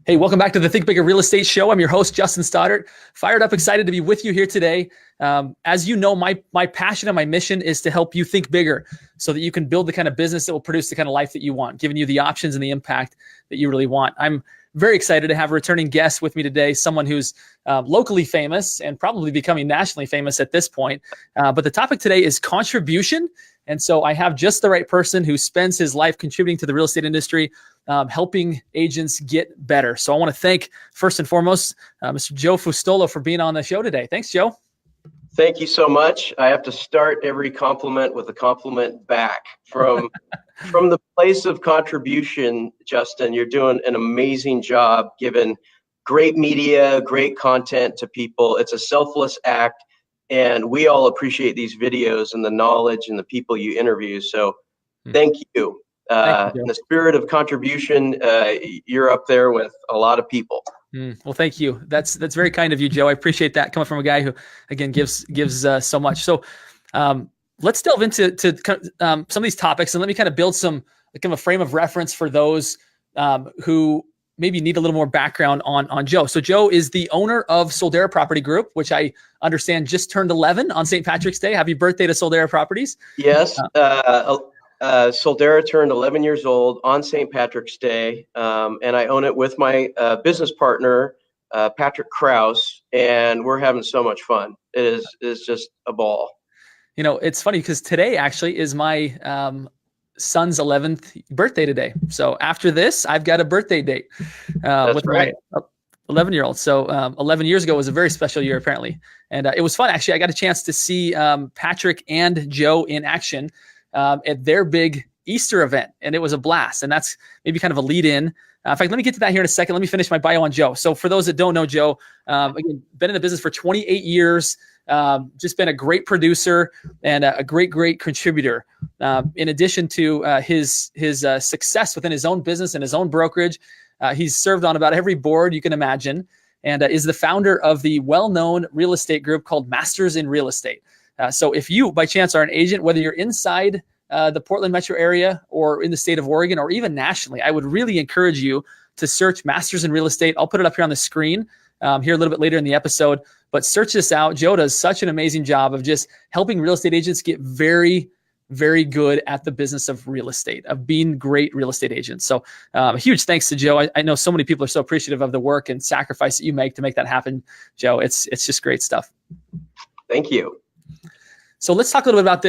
Hey, welcome back to the Think Bigger Real Estate Show. I'm your host, Justin Stoddart. Fired up, excited to be with you here today. As you know, my passion and my mission is to help you think bigger so that you can build the kind of business that will produce the kind of life that you want, giving you the options and the impact that you really want. I'm very excited to have a returning guest with me today, someone who's locally famous and probably becoming nationally famous at this point. But the topic today is contribution. And so I have just the right person who spends his life contributing to the real estate industry, helping agents get better. So I want to thank, first and foremost, Mr. Joe Fustolo for being on the show today. Thanks, Joe. Thank you so much. I have to start every compliment with a compliment back from the place of contribution. Justin, you're doing an amazing job giving great media, great content to people. It's a selfless act, and we all appreciate these videos and the knowledge and the people you interview. So thank you. Thank you, in the spirit of contribution, you're up there with a lot of people. Well, thank you. That's very kind of you, Joe. I appreciate that coming from a guy who, again, gives so much. So let's delve into some of these topics, and let me kind of build some kind of a frame of reference for those who maybe need a little more background on Joe. So Joe is the owner of Soldera Property Group, which I understand just turned 11 on St. Patrick's Day. Happy birthday to Soldera Properties. Yes. Soldera turned 11 years old on St. Patrick's Day, and I own it with my business partner, Patrick Krause, and we're having so much fun. It is just a ball. You know, it's funny because today actually is my son's 11th birthday today. So after this, I've got a birthday date with right. My 11-year-old. So 11 years ago was a very special year, apparently. And it was fun, actually. I got a chance to see Patrick and Joe in action at their big Easter event, and it was a blast. And that's maybe kind of a lead in. In fact, let me get to that here in a second. Let me finish my bio on Joe. So for those that don't know Joe, again, been in the business for 28 years, just been a great producer and a great contributor. In addition to his success within his own business and his own brokerage, he's served on about every board you can imagine, and is the founder of the well-known real estate group called Masters in Real Estate. So if you, by chance, are an agent, whether you're inside the Portland metro area or in the state of Oregon or even nationally, I would really encourage you to search Masters in Real Estate. I'll put it up here on the screen here a little bit later in the episode, but search this out. Joe does such an amazing job of just helping real estate agents get very, very good at the business of real estate, of being great real estate agents. So a huge thanks to Joe. I know so many people are so appreciative of the work and sacrifice that you make to make that happen, Joe. It's just great stuff. Thank you. So let's talk a little bit about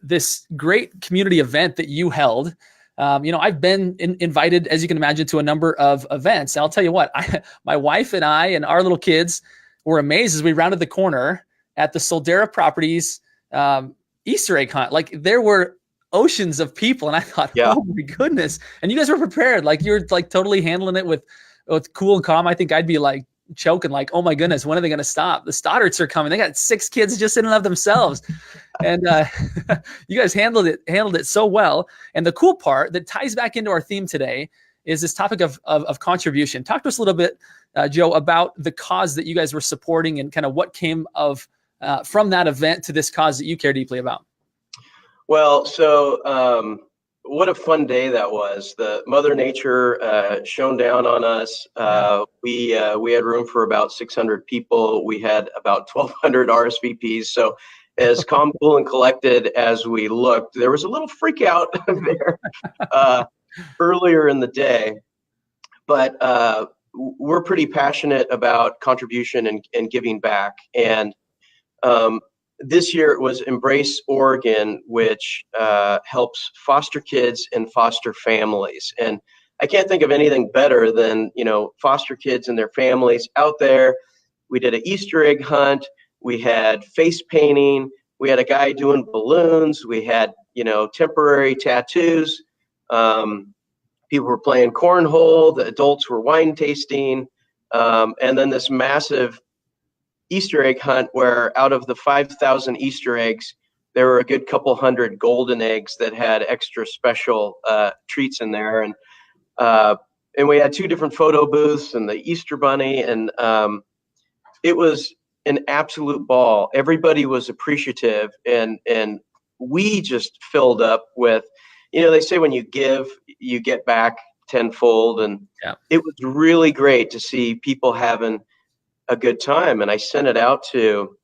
this great community event that you held. I've been invited, as you can imagine, to a number of events. And I'll tell you what, my wife and I and our little kids were amazed as we rounded the corner at the Soldera Properties Easter egg hunt. Like, there were oceans of people, and I thought, oh my goodness. And you guys were prepared. Like, you're like totally handling it with cool and calm. I think I'd be like choking, like, oh my goodness, when are they going to stop? The Stoddarts are coming. They got 6 kids just in and of themselves. And you guys handled it so well. And the cool part that ties back into our theme today is this topic of contribution. Talk to us a little bit, Joe, about the cause that you guys were supporting and kind of what came from that event to this cause that you care deeply about. Well, so what a fun day that was. The Mother Nature shone down on us. We had room for about 600 people. We had about 1,200 RSVPs. So as calm, cool, and collected as we looked, there was a little freak out there earlier in the day. But we're pretty passionate about contribution and giving back. And this year it was Embrace Oregon, which helps foster kids and foster families. And I can't think of anything better than, foster kids and their families out there. We did an Easter egg hunt. We had face painting. We had a guy doing balloons. We had, temporary tattoos. People were playing cornhole. The adults were wine tasting. And then this massive Easter egg hunt where out of the 5,000 Easter eggs, there were a good couple hundred golden eggs that had extra special treats in there. And we had 2 different photo booths and the Easter bunny. And it was an absolute ball. Everybody was appreciative. And we just filled up with, they say when you give, you get back tenfold. And Yeah. it was really great to see people having a good time. And I sent it out to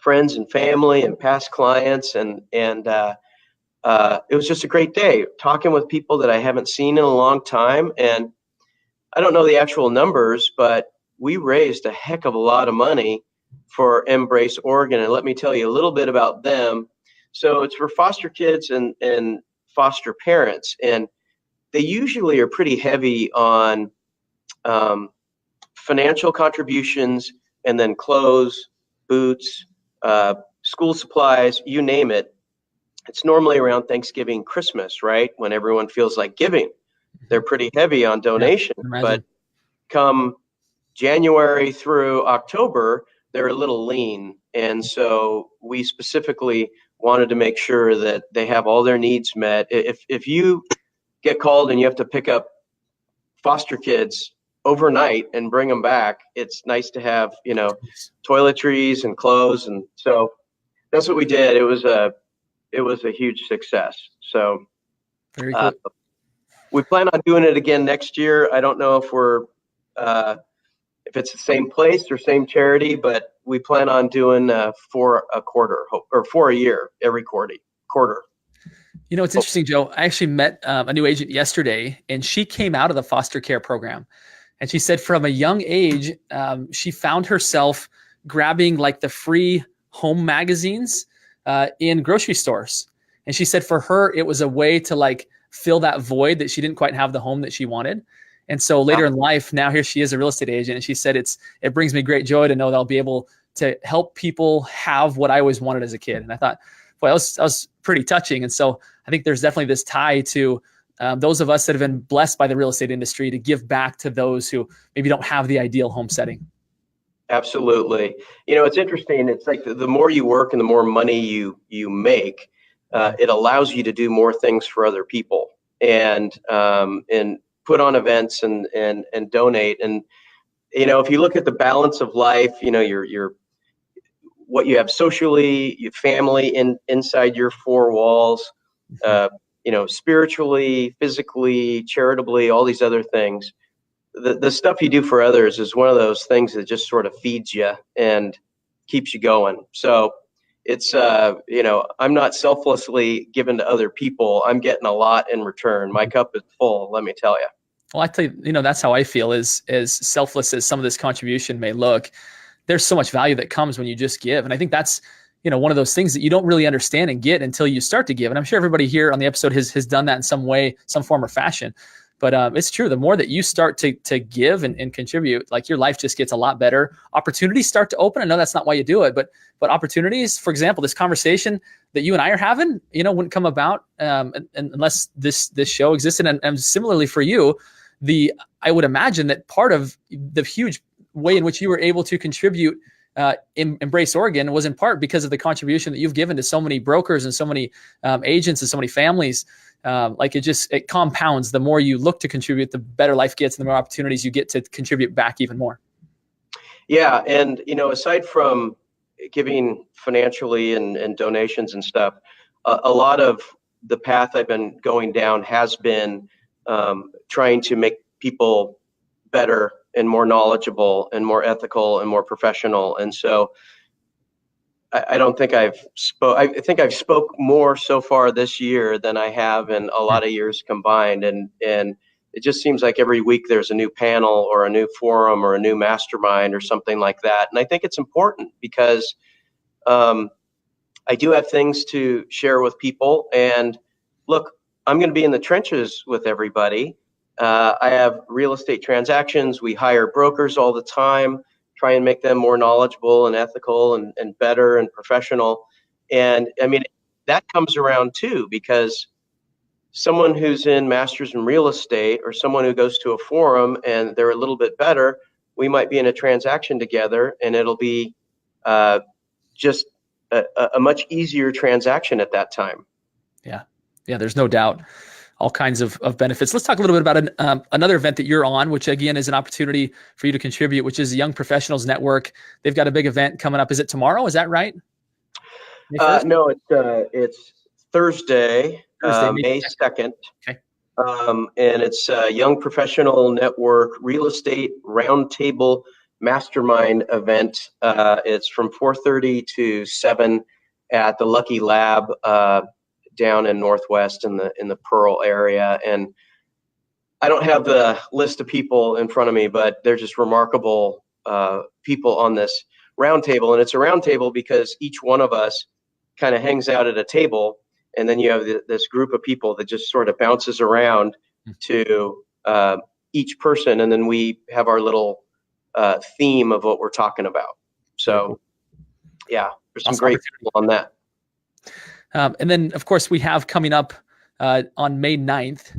friends and family and past clients, and it was just a great day talking with people that I haven't seen in a long time. And I don't know the actual numbers, but we raised a heck of a lot of money for Embrace Oregon. And let me tell you a little bit about them. So it's for foster kids and foster parents. And they usually are pretty heavy on financial contributions, and then clothes, boots, school supplies, you name it. It's normally around Thanksgiving, Christmas, right? When everyone feels like giving. They're pretty heavy on donations, but come January through October, they're a little lean. And so we specifically wanted to make sure that they have all their needs met. If you get called and you have to pick up foster kids overnight and bring them back, it's nice to have, toiletries and clothes. And so that's what we did. It was a huge success. So very cool. We plan on doing it again next year. I don't know if it's the same place or same charity, but we plan on doing for a quarter or for a year, every quarter. It's interesting, Joe. I actually met a new agent yesterday, and she came out of the foster care program. And she said from a young age, she found herself grabbing like the free home magazines in grocery stores. And she said for her, it was a way to like fill that void that she didn't quite have the home that she wanted. And so later in life, now here she is a real estate agent. And she said, it brings me great joy to know that I'll be able to help people have what I always wanted as a kid. And I thought, boy, that was pretty touching. And so I think there's definitely this tie to those of us that have been blessed by the real estate industry to give back to those who maybe don't have the ideal home setting. Absolutely. It's interesting. It's like the more you work and the more money you make, it allows you to do more things for other people and put on events and donate. And, if you look at the balance of life, your what you have socially, your family inside your four walls, spiritually, physically, charitably, all these other things. The stuff you do for others is one of those things that just sort of feeds you and keeps you going. So it's, I'm not selflessly given to other people. I'm getting a lot in return. My cup is full, let me tell you. Well, I tell you, that's how I feel. As selfless as some of this contribution may look, there's so much value that comes when you just give. And I think that's, one of those things that you don't really understand and get until you start to give. And I'm sure everybody here on the episode has done that in some way, some form or fashion. But it's true. The more that you start to give and contribute, like your life just gets a lot better. Opportunities start to open. I know that's not why you do it, but opportunities, for example, this conversation that you and I are having, wouldn't come about unless this show existed. And similarly for you, I would imagine that part of the huge way in which you were able to contribute in Embrace Oregon was in part because of the contribution that you've given to so many brokers and so many agents and so many families. It compounds. The more you look to contribute, the better life gets and the more opportunities you get to contribute back even more. Yeah. And, aside from giving financially and donations and stuff, a lot of the path I've been going down has been trying to make people better and more knowledgeable and more ethical and more professional. And so I don't think I think I've spoke more so far this year than I have in a lot of years combined. And it just seems like every week there's a new panel or a new forum or a new mastermind or something like that. And I think it's important because I do have things to share with people. And look, I'm going to be in the trenches with everybody. I have real estate transactions. We hire brokers all the time, try and make them more knowledgeable and ethical and better and professional. And I mean, that comes around too, because someone who's in masters in real estate or someone who goes to a forum and they're a little bit better, we might be in a transaction together and it'll be just a much easier transaction at that time. Yeah, there's no doubt. All kinds of benefits. Let's talk a little bit about another event that you're on, which again is an opportunity for you to contribute, which is the Young Professionals Network. They've got a big event coming up. Is it tomorrow? Is that right? No, it's Thursday, May 2nd. Okay. And it's a Young Professional Network Real Estate Roundtable Mastermind event. It's from 4:30 to 7 at the Lucky Lab down in Northwest in the Pearl area. And I don't have the list of people in front of me, but they're just remarkable people on this roundtable. And it's a roundtable because each one of us kind of hangs out at a table, and then you have this group of people that just sort of bounces around to each person, and then we have our little theme of what we're talking about. So, yeah, there's some great people on that. And then, of course, we have coming up on May 9th,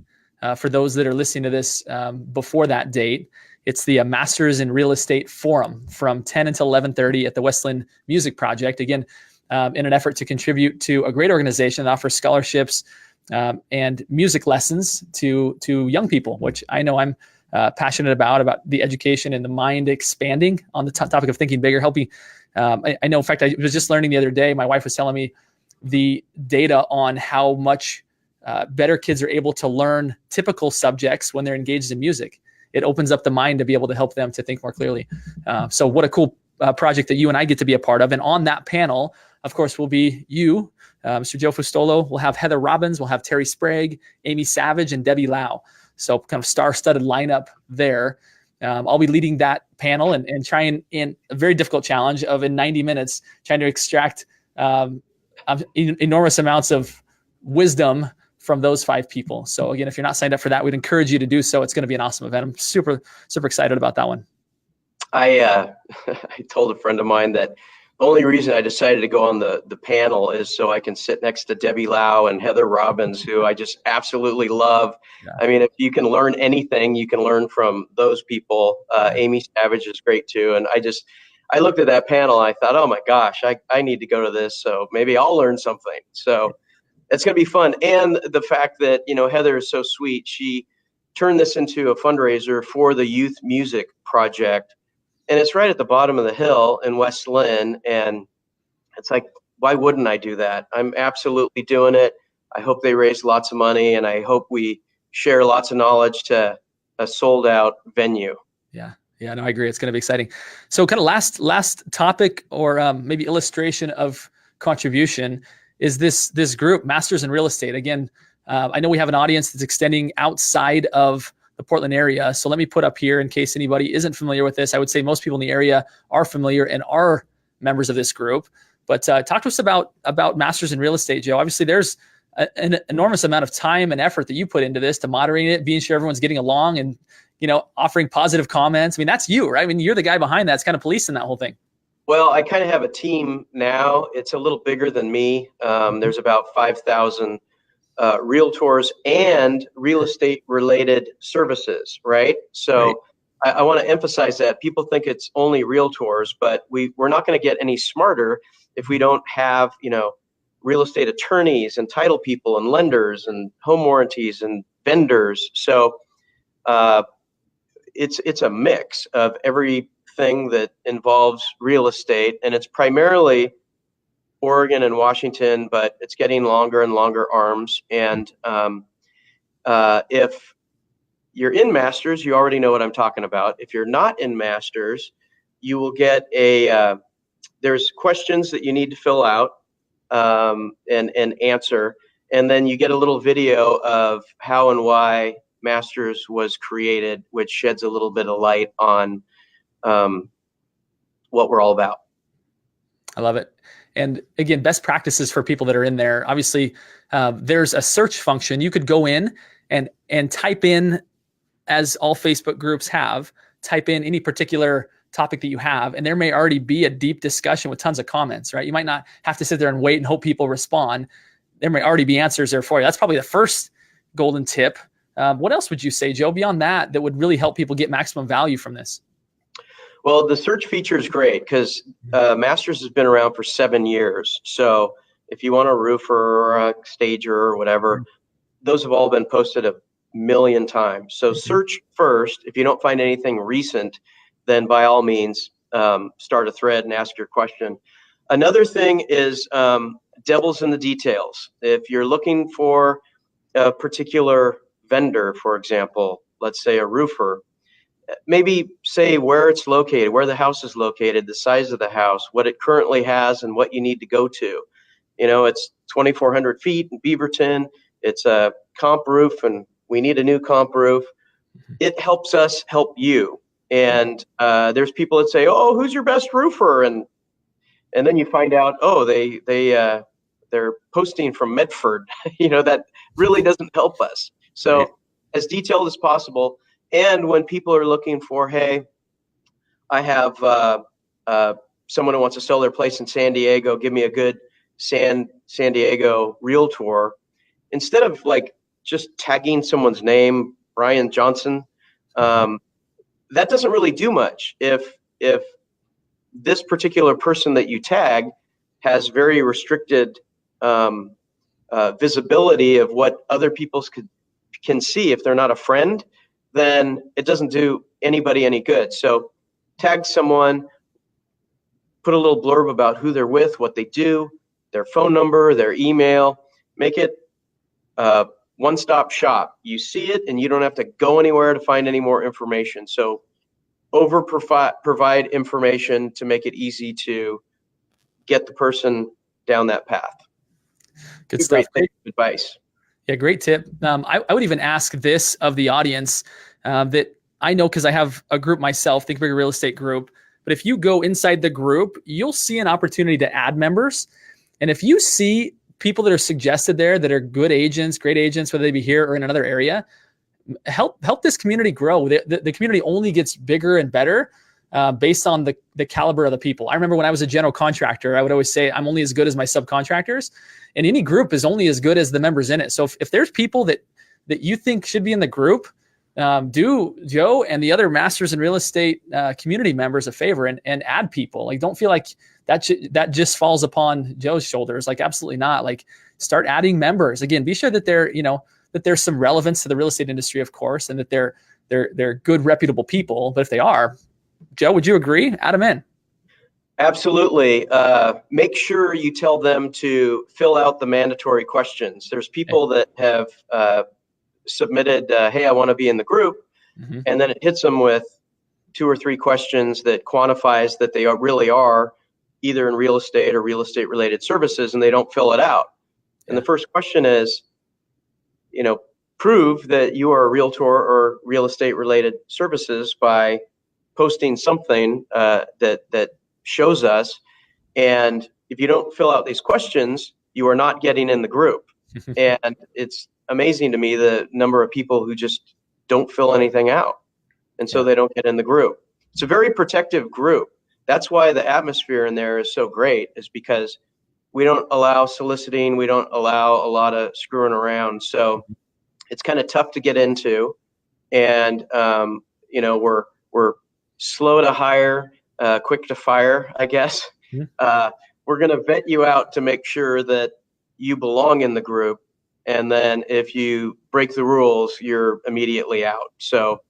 for those that are listening to this before that date, it's the Masters in Real Estate Forum from 10 until 11:30 at the West Linn Music Project. Again, in an effort to contribute to a great organization that offers scholarships and music lessons to young people, which I know I'm passionate about the education and the mind expanding on the topic of thinking bigger, helping. I know, in fact, I was just learning the other day, my wife was telling me the data on how much better kids are able to learn typical subjects when they're engaged in music. It opens up the mind to be able to help them to think more clearly. So what a cool project that you and I get to be a part of. And on that panel, of course, will be you, Mr. Joe Fustolo. We'll have Heather Robbins. We'll have Terry Sprague, Amy Savage, and Debbie Lau. So kind of star-studded lineup there. I'll be leading that panel and trying, in a very difficult challenge of, in 90 minutes, trying to extract enormous amounts of wisdom from those 5 people. So again, if you're not signed up for that, we'd encourage you to do so. It's going to be an awesome event. I'm super, super excited about that one. I told a friend of mine that the only reason I decided to go on the panel is so I can sit next to Debbie Lau and Heather Robbins, who I just absolutely love. Yeah. I mean, if you can learn anything, you can learn from those people. Amy Savage is great too. And I looked at that panel and I thought, oh my gosh, I need to go to this. So maybe I'll learn something. So it's going to be fun. And the fact that, Heather is so sweet. She turned this into a fundraiser for the Youth Music Project. And it's right at the bottom of the hill in West Linn. And it's like, why wouldn't I do that? I'm absolutely doing it. I hope they raise lots of money, and I hope we share lots of knowledge to a sold out venue. Yeah. Yeah, no, I agree. It's going to be exciting. So kind of last topic, or maybe illustration of contribution, is this group, Masters in Real Estate. Again, I know we have an audience that's extending outside of the Portland area. So let me put up here, in case anybody isn't familiar with this, I would say most people in the area are familiar and are members of this group. But talk to us about Masters in Real Estate, Joe. Obviously, there's an enormous amount of time and effort that you put into this, to moderating it, being sure everyone's getting along, and offering positive comments. I mean, that's you, right? I mean, you're the guy behind that. It's kind of policing that whole thing. Well, I kind of have a team now. It's a little bigger than me. There's about 5,000 realtors and real estate related services, right? So right. I want to emphasize that. People think it's only realtors, but we're not going to get any smarter if we don't have, real estate attorneys and title people and lenders and home warranties and vendors. So it's a mix of everything that involves real estate, and it's primarily Oregon and Washington, but it's getting longer and longer arms. And if you're in Masters, you already know what I'm talking about. If you're not in Masters, you will get there's questions that you need to fill out and answer, and then you get a little video of how and why Masters was created, which sheds a little bit of light on what we're all about. I love it. And again, best practices for people that are in there. Obviously, there's a search function. You could go in and type in, as all Facebook groups have, type in any particular topic that you have, and there may already be a deep discussion with tons of comments, right? You might not have to sit there and wait and hope people respond. There may already be answers there for you. That's probably the first golden tip. What else would you say, Joe, beyond that would really help people get maximum value from this? Well, the search feature is great because Masters has been around for 7 years. So if you want a roofer or a stager or whatever, those have all been posted 1 million times. So search first. If you don't find anything recent, then by all means, start a thread and ask your question. Another thing is devil's in the details. If you're looking for a particular vendor, for example, let's say a roofer, maybe say where it's located, where the house is located, the size of the house, what it currently has, and what you need to go to. It's 2,400 feet in Beaverton. It's a comp roof, and we need a new comp roof. It helps us help you. And there's people that say, "Oh, who's your best roofer?" And then you find out, oh, they're posting from Medford. That really doesn't help us. So Right. as detailed as possible. And when people are looking for, hey, I have someone who wants to sell their place in San Diego, give me a good San Diego realtor. Instead of like just tagging someone's name, Brian Johnson, that doesn't really do much. If this particular person that you tag has very restricted visibility of what other people can see, if they're not a friend, then it doesn't do anybody any good. So tag someone, put a little blurb about who they're with, what they do, their phone number, their email. Make it one-stop shop. You see it and you don't have to go anywhere to find any more information. So provide information to make it easy to get the person down that path. Good stuff. Great advice. Yeah, great tip. I would even ask this of the audience that I know, because I have a group myself, Think Bigger Real Estate group. But if you go inside the group, you'll see an opportunity to add members. And if you see people that are suggested there that are good agents, great agents, whether they be here or in another area, help this community grow. The community only gets bigger and better based on the caliber of the people. I remember when I was a general contractor, I would always say I'm only as good as my subcontractors, and any group is only as good as the members in it. So if there's people that you think should be in the group, do Joe and the other masters in real estate community members a favor and add people. Like, don't feel like that just falls upon Joe's shoulders. Like, absolutely not. Like, start adding members. Again, be sure that that there's some relevance to the real estate industry, of course, and that they're good, reputable people. But if they are, Joe, would you agree? Add them in. Absolutely. Make sure you tell them to fill out the mandatory questions. There's people that have submitted, hey, I want to be in the group. Mm-hmm. And then it hits them with 2 or 3 questions that quantifies that they really are either in real estate or real estate related services, and they don't fill it out. And the first question is, prove that you are a realtor or real estate related services by posting something that shows us. And if you don't fill out these questions, you are not getting in the group. And it's amazing to me the number of people who just don't fill anything out. And so they don't get in the group. It's a very protective group. That's why the atmosphere in there is so great, is because we don't allow soliciting. We don't allow a lot of screwing around. So it's kind of tough to get into. And, we're slow to hire, quick to fire, I guess. We're going to vet you out to make sure that you belong in the group. And then if you break the rules, you're immediately out. So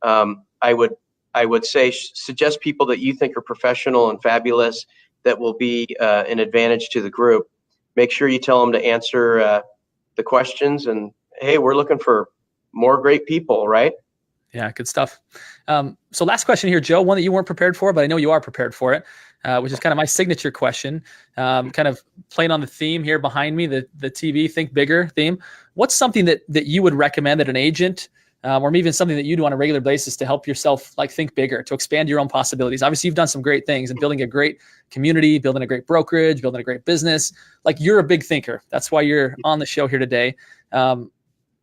I would say suggest people that you think are professional and fabulous that will be an advantage to the group. Make sure you tell them to answer the questions. And, hey, we're looking for more great people, right? Yeah, good stuff. So last question here, Joe, one that you weren't prepared for, but I know you are prepared for it, which is kind of my signature question, kind of playing on the theme here behind me, the TV Think Bigger theme. What's something that you would recommend that an agent or maybe even something that you do on a regular basis to help yourself think bigger, to expand your own possibilities? Obviously, you've done some great things in building a great community, building a great brokerage, building a great business. You're a big thinker. That's why you're on the show here today.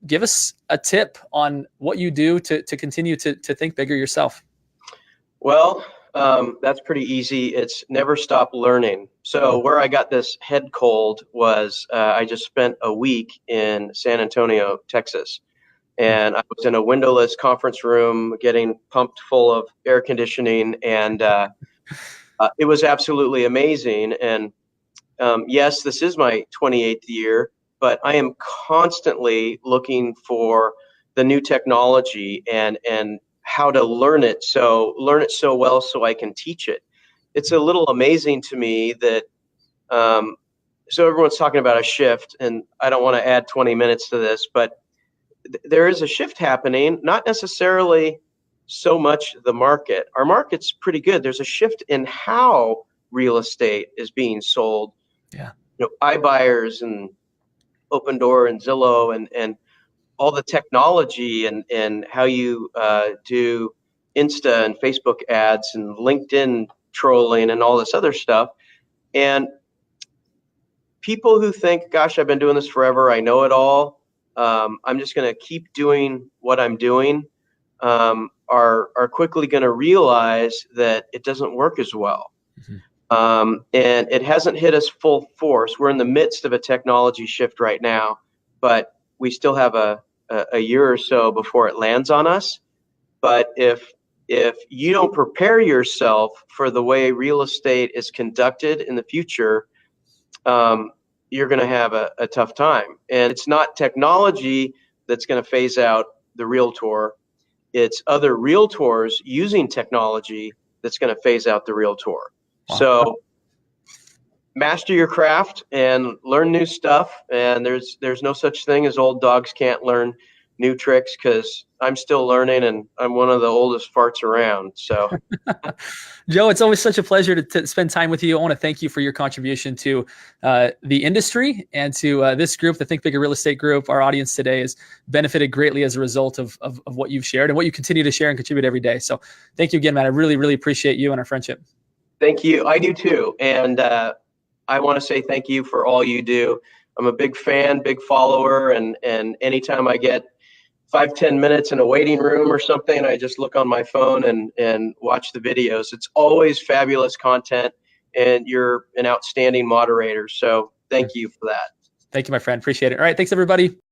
Give us a tip on what you do to continue to think bigger yourself. Well, that's pretty easy. It's never stop learning. So where I got this head cold was I just spent a week in San Antonio, Texas. And I was in a windowless conference room getting pumped full of air conditioning. And it was absolutely amazing. And yes, this is my 28th year, but I am constantly looking for the new technology and how to learn it so well so I can teach it. It's a little amazing to me that so everyone's talking about a shift, and I don't want to add 20 minutes to this, but there is a shift happening, not necessarily so much the market. Our market's pretty good. There's a shift in how real estate is being sold. Yeah. iBuyers and Open Door and Zillow and all the technology and how you do Insta and Facebook ads and LinkedIn trolling and all this other stuff. And people who think, gosh, I've been doing this forever, I know it all, I'm just going to keep doing what I'm doing, are quickly going to realize that it doesn't work as well. And it hasn't hit us full force. We're in the midst of a technology shift right now, but we still have a year or so before it lands on us. But if you don't prepare yourself for the way real estate is conducted in the future, you're going to have a tough time. And it's not technology that's going to phase out the realtor. It's other realtors using technology that's going to phase out the realtor. Wow. So master your craft and learn new stuff. And there's no such thing as old dogs can't learn new tricks, because I'm still learning and I'm one of the oldest farts around. So Joe, it's always such a pleasure to spend time with you. I want to thank you for your contribution to the industry and to this group, the Think Bigger Real Estate Group. Our audience today has benefited greatly as a result of what you've shared and what you continue to share and contribute every day. So thank you again, man. I really, really appreciate you and our friendship. Thank you. I do too. And I want to say thank you for all you do. I'm a big fan, big follower, and anytime I get 5-10 minutes in a waiting room or something, I just look on my phone and watch the videos. It's always fabulous content, and you're an outstanding moderator. So thank you for that. Thank you, my friend. Appreciate it. All right. Thanks, everybody.